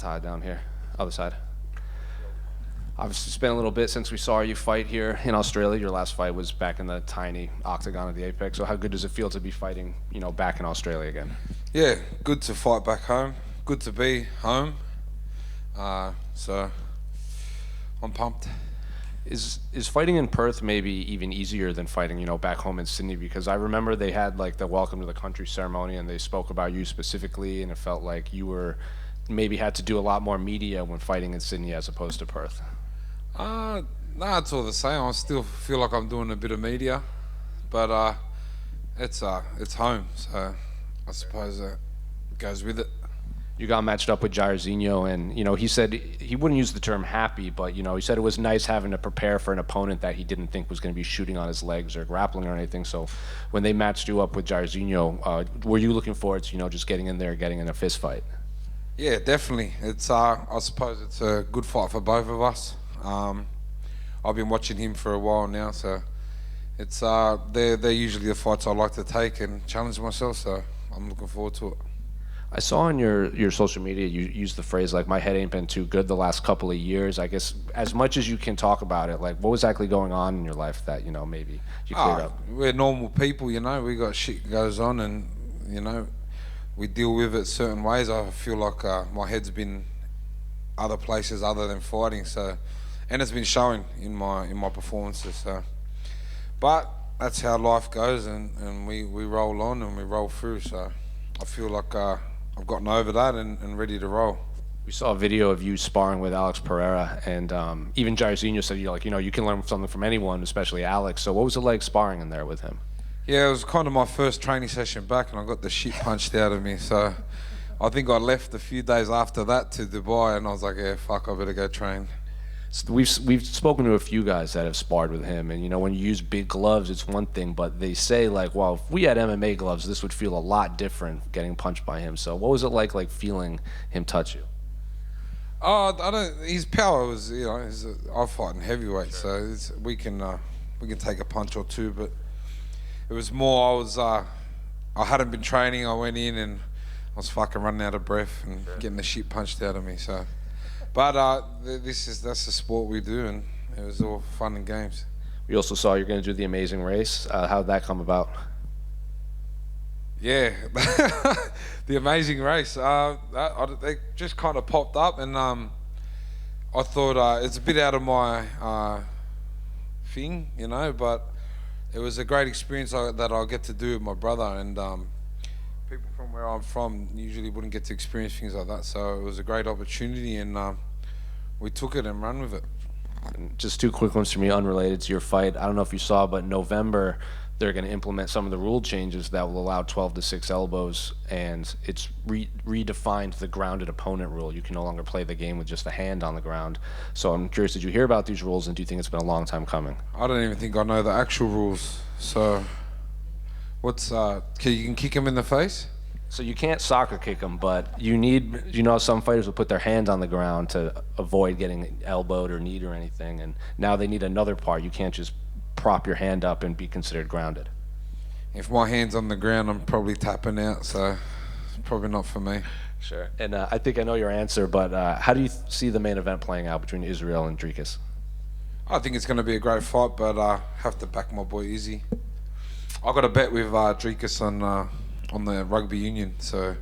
Ty down here, other side. Obviously, it's been a little bit since we saw you fight here in Australia. Your last fight was back in the tiny octagon of the Apex. So how good does it feel to be fighting, back in Australia again? Yeah, good to fight back home. Good to be home. So I'm pumped. Is fighting in Perth maybe even easier than fighting, back home in Sydney? Because I remember they had like the welcome to the country ceremony and they spoke about you specifically, and it felt like you were maybe had to do a lot more media when fighting in Sydney as opposed to Perth. Nah, it's all the same. I still feel like I'm doing a bit of media, but it's home, so I suppose it goes with it. You got matched up with Jairzinho, and he said he wouldn't use the term happy, but he said it was nice having to prepare for an opponent that he didn't think was going to be shooting on his legs or grappling or anything. So when they matched you up with Jairzinho, were you looking forward to just getting in there, getting in a fist fight? Yeah, definitely. It's I suppose it's a good fight for both of us. I've been watching him for a while now, so it's they're usually the fights I like to take and challenge myself. So I'm looking forward to it. I saw on your social media you used the phrase like, my head ain't been too good the last couple of years. I guess as much as you can talk about it, like what was exactly going on in your life that maybe you cleared up? We're normal people, we got shit goes on, and we deal with it certain ways. I feel like my head's been other places other than fighting, so, and it's been showing in my performances. So, but that's how life goes, and we roll on and we roll through. So I feel like I've gotten over that and ready to roll. We saw a video of you sparring with Alex Pereira, and even Jairzinho said you can learn something from anyone, especially Alex. So what was it like sparring in there with him? Yeah, it was kind of my first training session back, and I got the shit punched out of me. So I think I left a few days after that to Dubai, and I was like, yeah, fuck, I better go train. So we've spoken to a few guys that have sparred with him, and when you use big gloves, it's one thing, but they say like, well, if we had MMA gloves, this would feel a lot different getting punched by him. So what was it like feeling him touch you? His power was, I fight in heavyweight, so we can take a punch or two, but it was more I hadn't been training. I went in and I was fucking running out of breath and getting the shit punched out of me. So, but that's the sport we do, and it was all fun and games. We also saw you're going to do the Amazing Race. How'd that come about? Yeah, the Amazing Race. They just kind of popped up, and I thought it's a bit out of my thing, but it was a great experience that I'll get to do with my brother, and people from where I'm from usually wouldn't get to experience things like that, so it was a great opportunity, and we took it and ran with it. And just two quick ones for me, unrelated to your fight. I don't know if you saw, but in November they're going to implement some of the rule changes that will allow 12 to 6 elbows, and it's redefined the grounded opponent rule. You can no longer play the game with just a hand on the ground. So I'm curious, did you hear about these rules, and do you think it's been a long time coming? I don't even think I know the actual rules. So what's you can kick him in the face? So you can't soccer kick them, but you need, some fighters will put their hands on the ground to avoid getting elbowed or kneed or anything, and now they need another part. You can't just prop your hand up and be considered grounded. If my hand's on the ground, I'm probably tapping out, so it's probably not for me. Sure. And I think I know your answer, but how do you see the main event playing out between Israel and Dricus? I think it's going to be a great fight, but I have to back my boy Izzy. I got a bet with Dricus on the rugby union, so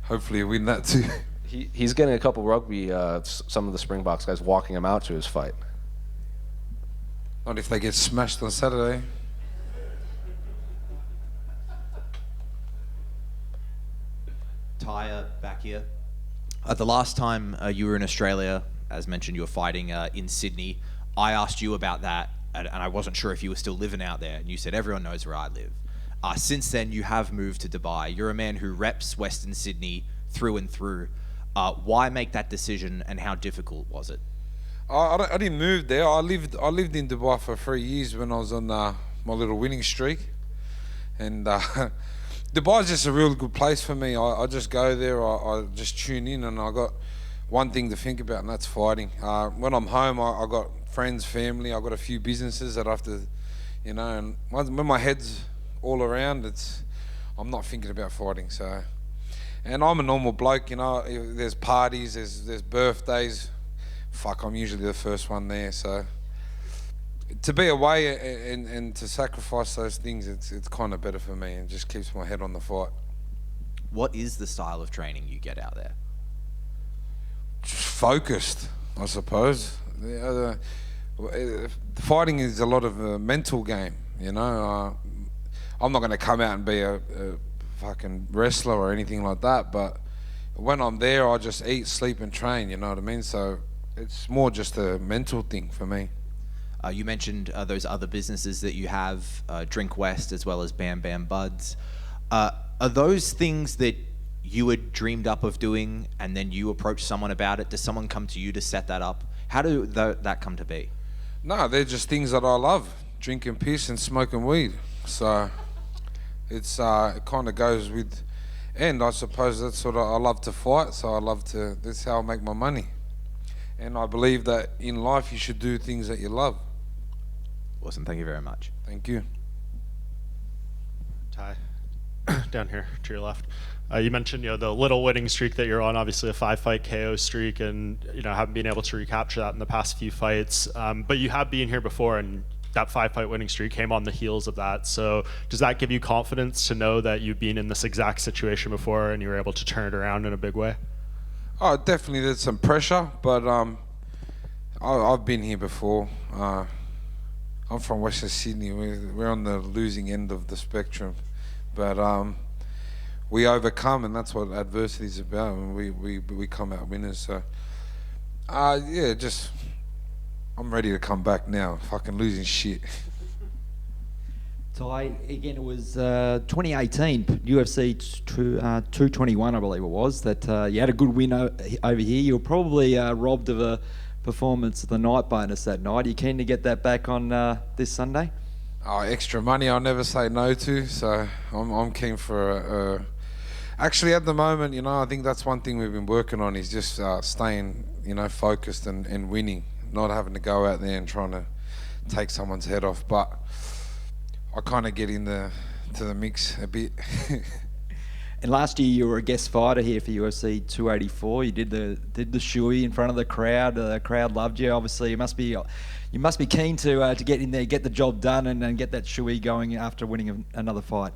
hopefully he'll win that too. He's getting a couple rugby, some of the Springboks guys walking him out to his fight. Not if they get smashed on Saturday. Ty, back here. The last time you were in Australia, as mentioned, you were fighting in Sydney. I asked you about that, and I wasn't sure if you were still living out there, and you said everyone knows where I live. Since then, you have moved to Dubai. You're a man who reps Western Sydney through and through. Why make that decision, and how difficult was it? I didn't move there. I lived in Dubai for 3 years when I was on my little winning streak, and Dubai's just a real good place for me. I just go there. I just tune in, and I got one thing to think about, and that's fighting. When I'm home, I got friends, family. I got a few businesses that I have to, and when my head's all around, I'm not thinking about fighting. So And I'm a normal bloke, you know. There's parties, there's birthdays. Fuck, I'm usually the first one there. So to be away and to sacrifice those things, it's kind of better for me, and just keeps my head on the fight. What is the style of training you get out there? Just focused, I suppose. Fighting is a lot of a mental game, you know. I'm not going to come out and be a fucking wrestler or anything like that, but when I'm there, I just eat, sleep, and train, you know what I mean? So it's more just a mental thing for me. You mentioned those other businesses that you have, Drink West as well as Bam Bam Buds. Are those things that you had dreamed up of doing and then you approach someone about it? Does someone come to you to set that up? How do that come to be? No, they're just things that I love, drinking piss and smoking weed. So it's it kind of goes with, and I suppose that's sort of, I love to fight, so I love to, that's how I make my money. And I believe that in life you should do things that you love. Awesome, thank you very much. Thank you. Tai, down here to your left. You mentioned, the little winning streak that you're on, obviously a 5-fight KO streak, and haven't been able to recapture that in the past few fights. But you have been here before, and that 5-fight winning streak came on the heels of that. So does that give you confidence to know that you've been in this exact situation before and you were able to turn it around in a big way? Oh, definitely there's some pressure, but I've been here before. I'm from Western Sydney. We're on the losing end of the spectrum, but we overcome, and that's what adversity is about, and we come out winners. So yeah, just I'm ready to come back now. Fucking losing shit. Tai, again, it was 2018 UFC 221, I believe it was, that you had a good win over here. You were probably robbed of a performance of the night bonus that night. Are you keen to get that back on this Sunday? Oh, extra money I'll never say no to, so I'm keen for actually at the moment, I think that's one thing we've been working on, is just staying, focused and winning, not having to go out there and trying to take someone's head off. But I kind of get to the mix a bit. And last year you were a guest fighter here for UFC 284. You did the shoey in front of the crowd. The crowd loved you. Obviously, you must be keen to get in there, get the job done, and get that shoey going after winning another fight.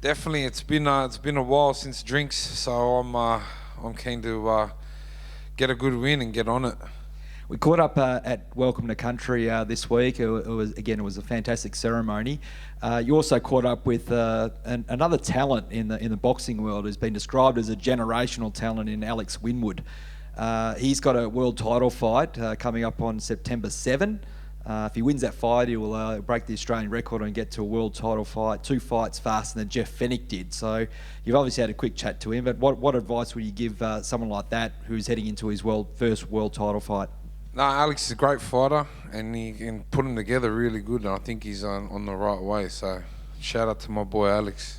Definitely, it's been a while since drinks, so I'm keen to get a good win and get on it. We caught up at Welcome to Country this week. It was a fantastic ceremony. You also caught up with another talent in the boxing world who's been described as a generational talent in Alex Winwood. He's got a world title fight coming up on September 7. If he wins that fight, he will break the Australian record and get to a world title fight, 2 fights faster than Jeff Fennick did. So you've obviously had a quick chat to him, but what advice would you give someone like that who's heading into his first world title fight? No, Alex is a great fighter, and he can put them together really good, and I think he's on the right way. So shout out to my boy Alex.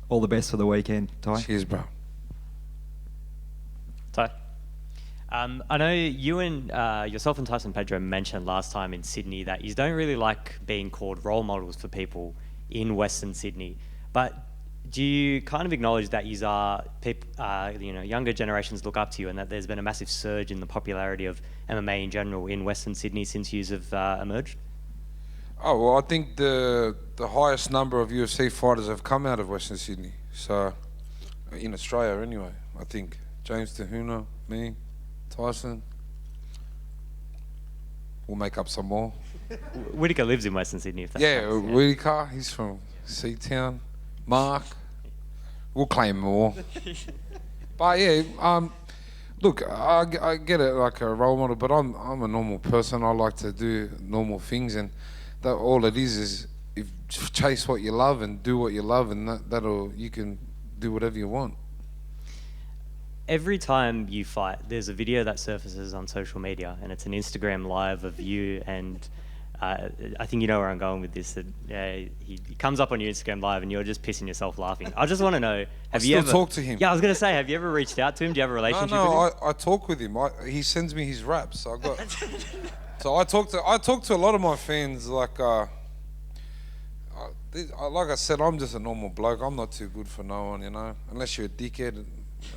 All the best for the weekend, Tai. Cheers, bro. Tai, I know you and yourself and Tyson Pedro mentioned last time in Sydney that you don't really like being called role models for people in Western Sydney, but do you kind of acknowledge that younger generations look up to you, and that there's been a massive surge in the popularity of MMA in general in Western Sydney since you have emerged? Oh, well, I think the highest number of UFC fighters have come out of Western Sydney. So, in Australia anyway, I think. James Tahuna, me, Tyson. We'll make up some more. Whitaker lives in Western Sydney, if that's Yeah, right. Whitaker, he's from Seatown. Mark, we'll claim more. But yeah, look, I get it like a role model, but I'm a normal person. I like to do normal things, and that all it is if chase what you love and do what you love, and that'll you can do whatever you want. Every time you fight, there's a video that surfaces on social media, and it's an Instagram live of you and I think you know where I'm going with this. That he comes up on your Instagram live and you're just pissing yourself laughing. I just want to know, have you ever talk to him? Yeah, I was going to say, have you ever reached out to him? Do you have a relationship with him? No, I talk with him. He sends me his raps. So I talk to a lot of my fans. Like I said, I'm just a normal bloke. I'm not too good for no one, unless you're a dickhead.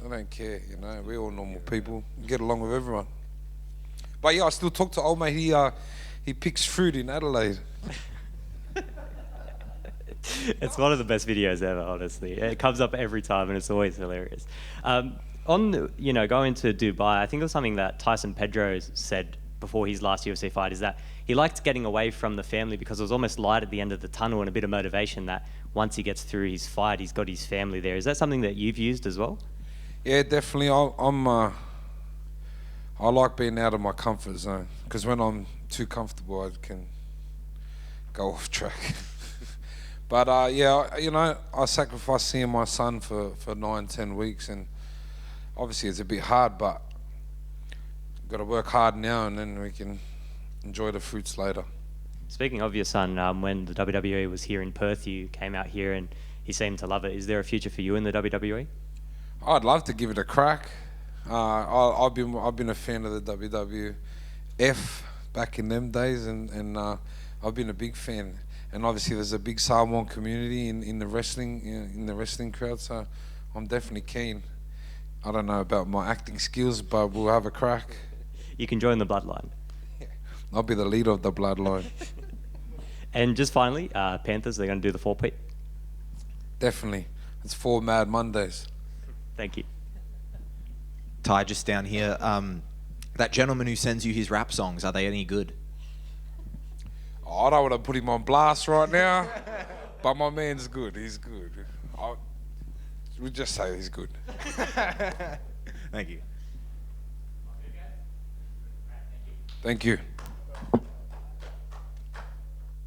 I don't care, you know. We're all normal people. We get along with everyone. But yeah, I still talk to old mate. He picks fruit in Adelaide. It's one of the best videos ever, honestly. It comes up every time, and it's always hilarious. Going to Dubai, I think it was something that Tyson Pedro said before his last UFC fight, is that he liked getting away from the family because it was almost light at the end of the tunnel and a bit of motivation that once he gets through his fight, he's got his family there. Is that something that you've used as well? Yeah, definitely. I like being out of my comfort zone, because when I'm too comfortable, I can go off track. But I sacrificed seeing my son for 9-10 weeks, and obviously it's a bit hard, but got to work hard now, and then we can enjoy the fruits later. Speaking of your son, when the WWE was here in Perth, you came out here and he seemed to love it. Is there a future for you in the WWE? I'd love to give it a crack. I've been a fan of the WWF back in them days, and I've been a big fan. And obviously, there's a big Samoan community in the wrestling crowd, so I'm definitely keen. I don't know about my acting skills, but we'll have a crack. You can join the bloodline. I'll be the leader of the bloodline. And just finally, Panthers, they're going to do the 4-peat. Definitely. It's 4 Mad Mondays. Thank you. Ty, just down here, that gentleman who sends you his rap songs, are they any good? I don't want to put him on blast right now, but my man's good. He's good. We just say he's good. Thank you. Thank you.